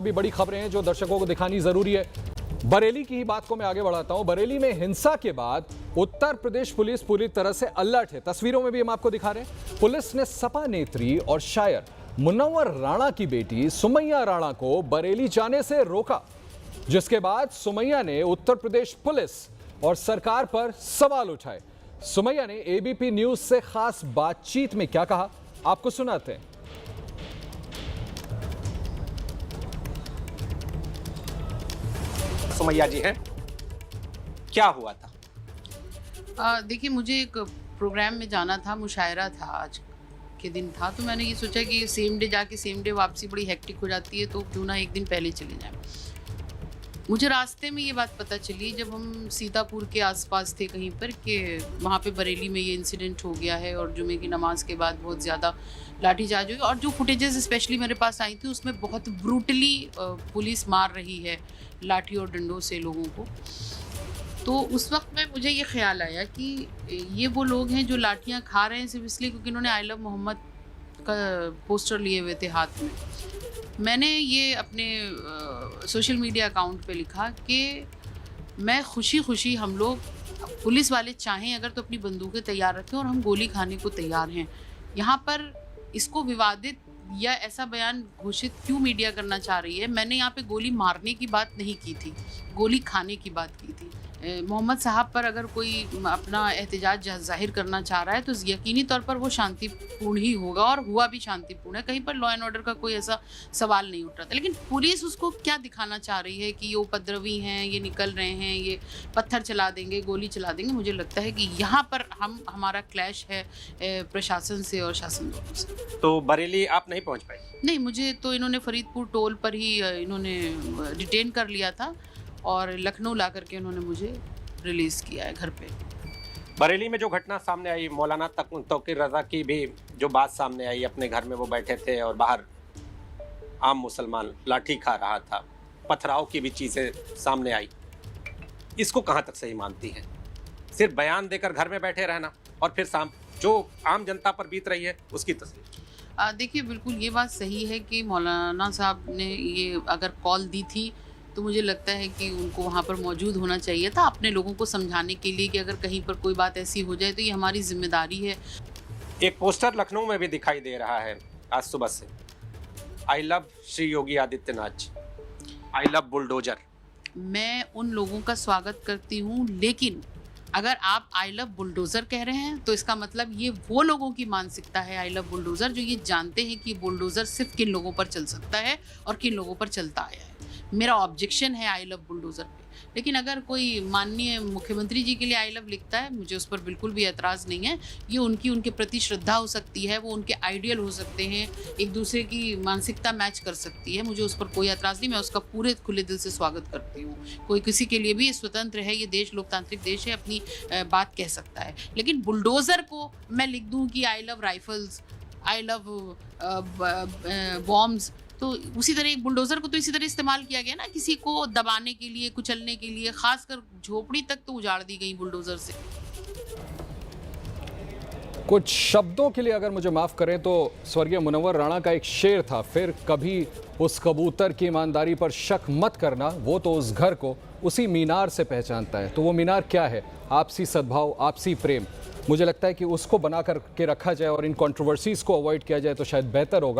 भी बड़ी खबरें हैं जो दर्शकों को दिखानी जरूरी है। बरेली की ही बात को मैं आगे बढ़ाता हूं। बरेली में हिंसा के बाद उत्तर प्रदेश पुलिस पूरी तरह से अलर्ट है। तस्वीरों में भी हम आपको दिखा रहे हैं। पुलिस ने सपा नेत्री और शायर मुनव्वर राणा की बेटी सुमैया राणा को बरेली जाने से रोका, जिसके बाद सुमैया ने उत्तर प्रदेश पुलिस और सरकार पर सवाल उठाए। सुमैया ने एबीपी न्यूज से खास बातचीत में क्या कहा, आपको सुनाते हैं। सुमैया जी हैं, क्या हुआ था? देखिए, मुझे एक प्रोग्राम में जाना था, मुशायरा था, आज के दिन था, तो मैंने ये सोचा कि सेम डे जाके सेम डे वापसी बड़ी हेक्टिक हो जाती है, तो क्यों ना एक दिन पहले चले जाएं। मुझे रास्ते में ये बात पता चली जब हम सीतापुर के आसपास थे कहीं पर, कि वहाँ पे बरेली में ये इंसिडेंट हो गया है और जुमे की नमाज के बाद बहुत ज़्यादा लाठीचार्ज हुई, और जो फुटेजेस स्पेशली मेरे पास आई थी उसमें बहुत ब्रूटली पुलिस मार रही है लाठी और डंडों से लोगों को। तो उस वक्त में मुझे ये ख्याल आया कि ये वो लोग हैं जो लाठियाँ खा रहे हैं सिर्फ इसलिए क्योंकि इन्होंने आई लव मोहम्मद का पोस्टर लिए हुए थे हाथ में। मैंने ये अपने सोशल मीडिया अकाउंट पे लिखा कि मैं खुशी खुशी, हम लोग पुलिस वाले चाहें अगर तो अपनी बंदूकें तैयार रखें और हम गोली खाने को तैयार हैं। यहाँ पर इसको विवादित या ऐसा बयान घोषित क्यों मीडिया करना चाह रही है? मैंने यहाँ पे गोली मारने की बात नहीं की थी, गोली खाने की बात की थी। मोहम्मद साहब पर अगर कोई अपना एहतजाज जाहिर करना चाह रहा है तो यकीनी तौर पर वो शांतिपूर्ण ही होगा, और हुआ भी शांतिपूर्ण है। कहीं पर लॉ एंड ऑर्डर का कोई ऐसा सवाल नहीं उठ रहा था। लेकिन पुलिस उसको क्या दिखाना चाह रही है कि ये उपद्रवी हैं, ये निकल रहे हैं, ये पत्थर चला देंगे, गोली चला देंगे। मुझे लगता है कि यहाँ पर हमारा क्लैश है प्रशासन से और शासन दोनों से। तो बरेली आप नहीं पहुँच पाए? नहीं, मुझे तो इन्होंने फरीदपुर टोल पर ही इन्होंने डिटेन कर लिया था और लखनऊ ला करके उन्होंने मुझे रिलीज़ किया है घर पे। बरेली में जो घटना सामने आई, मौलाना तौकीर रजा की भी जो बात सामने आई, अपने घर में वो बैठे थे और बाहर आम मुसलमान लाठी खा रहा था, पथराव की भी चीज़ें सामने आई, इसको कहाँ तक सही मानती हैं? सिर्फ बयान देकर घर में बैठे रहना और फिर जो आम जनता पर बीत रही है उसकी तस्वीर। देखिए, बिल्कुल ये बात सही है कि मौलाना साहब ने ये अगर कॉल दी थी तो मुझे लगता है कि उनको वहाँ पर मौजूद होना चाहिए था अपने लोगों को समझाने के लिए कि अगर कहीं पर कोई बात ऐसी हो जाए तो ये हमारी जिम्मेदारी है। एक पोस्टर लखनऊ में भी दिखाई दे रहा है आज सुबह से, I love Shri Yogi Adityanath, I love bulldozer. मैं उन लोगों का स्वागत करती हूँ, लेकिन अगर आप आई लव बुलडोज़र कह रहे हैं तो इसका मतलब ये वो लोगों की मानसिकता है आई लव बुलडोज़र जो ये जानते हैं कि बुलडोज़र सिर्फ किन लोगों पर चल सकता है और किन लोगों पर चलता आया है। मेरा ऑब्जेक्शन है आई लव बुलडोज़र पे। लेकिन अगर कोई माननीय मुख्यमंत्री जी के लिए आई लव लिखता है, मुझे उस पर बिल्कुल भी एतराज़ नहीं है। ये उनके प्रति श्रद्धा हो सकती है, वो उनके आइडियल हो सकते हैं, एक दूसरे की मानसिकता मैच कर सकती है, मुझे उस पर कोई एतराज़ नहीं। मैं उसका पूरे खुले दिल से स्वागत करती हूँ। कोई किसी के लिए भी स्वतंत्र है, ये देश लोकतांत्रिक देश है, अपनी बात कह सकता है। लेकिन बुलडोज़र को मैं लिख दूँ कि I love rifles, I love bombs, तो उसी तरह एक बुलडोज़र को तो इसी तरह इस्तेमाल किया गया ना, किसी को दबाने के लिए, कुचलने के लिए। खासकर झोपड़ी तक तो उजाड़ दी गई बुलडोज़र से। कुछ शब्दों के लिए अगर मुझे माफ़ करें तो स्वर्गीय मुनव्वर राणा का एक शेर था, फिर कभी उस कबूतर की ईमानदारी पर शक मत करना, वो तो उस घर को उसी मीनार से पहचानता है। तो वो मीनार क्या है? आपसी सद्भाव, आपसी प्रेम। मुझे लगता है कि उसको बना कर के रखा जाए और इन कंट्रोवर्सीज़ को अवॉइड किया जाए तो शायद बेहतर होगा।